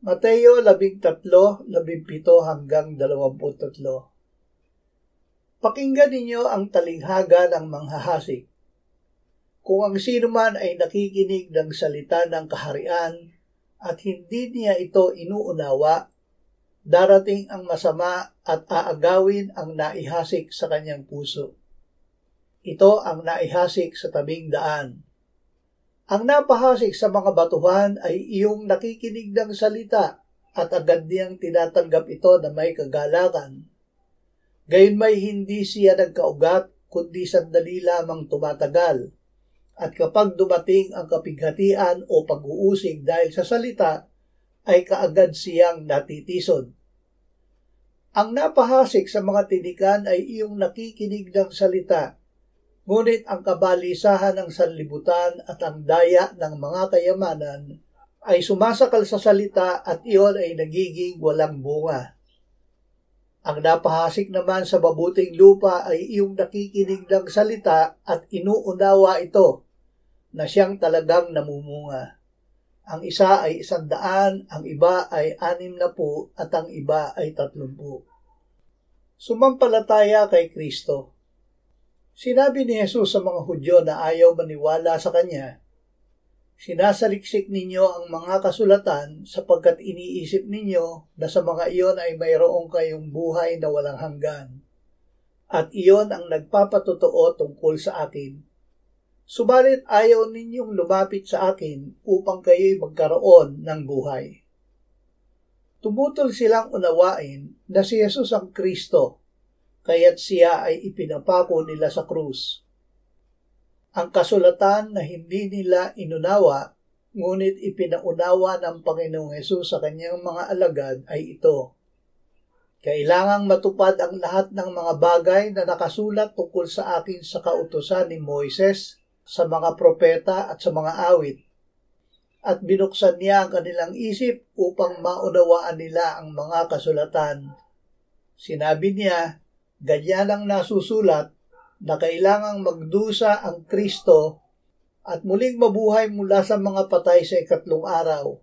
Mateo 13:17-23. Pakinggan ninyo ang talinghaga ng manghahasik. Kung ang sino man ay nakikinig ng salita ng kaharian at hindi niya ito inuunawa, darating ang masama at aagawin ang naihasik sa kanyang puso. Ito ang naihasik sa tabing daan. Ang napahasik sa mga batuhan ay iyong nakikinig ng salita at agad niyang tinatanggap ito na may kagalakan. Gayunmay hindi siya nagkaugat kundi sandali lamang tumatagal. At kapag dumating ang kapighatian o pag-uusig dahil sa salita, ay kaagad siyang natitisod. Ang napahasik sa mga tinikan ay iyong nakikinig ng salita, ngunit ang kabalisahan ng sanlibutan at ang daya ng mga kayamanan ay sumasakal sa salita at iyon ay nagiging walang bunga. Ang napahasik naman sa mabuting lupa ay iyong nakikinig ng salita at inuunawa ito na siyang talagang namumunga. Ang isa ay 100, ang iba ay 60 at ang iba ay 30. Sumampalataya kay Kristo. Sinabi ni Jesus sa mga Hudyo na ayaw maniwala sa Kanya, "Sinasaliksik ninyo ang mga kasulatan sapagkat iniisip ninyo na sa mga iyon ay mayroong kayong buhay na walang hanggan. At iyon ang nagpapatotoo tungkol sa akin. Subalit ayaw ninyong lumapit sa akin upang kayo'y magkaroon ng buhay." Tumutol silang unawain na si Jesus ang Kristo, kaya't siya ay ipinapako nila sa krus. Ang kasulatan na hindi nila inunawa, ngunit ipinaunawa ng Panginoong Hesus sa kanyang mga alagad ay ito: kailangang matupad ang lahat ng mga bagay na nakasulat tungkol sa akin sa kautusan ni Moises, sa mga propeta at sa mga awit. At binuksan niya ang kanilang isip upang maunawaan nila ang mga kasulatan. Sinabi niya, ganyan ang nasusulat, na kailangang magdusa ang Kristo at muling mabuhay mula sa mga patay sa 3 araw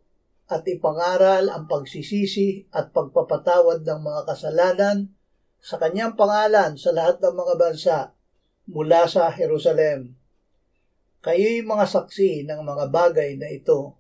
at ipangaral ang pagsisisi at pagpapatawad ng mga kasalanan sa kanyang pangalan sa lahat ng mga bansa mula sa Jerusalem. Kayo'y mga saksi ng mga bagay na ito.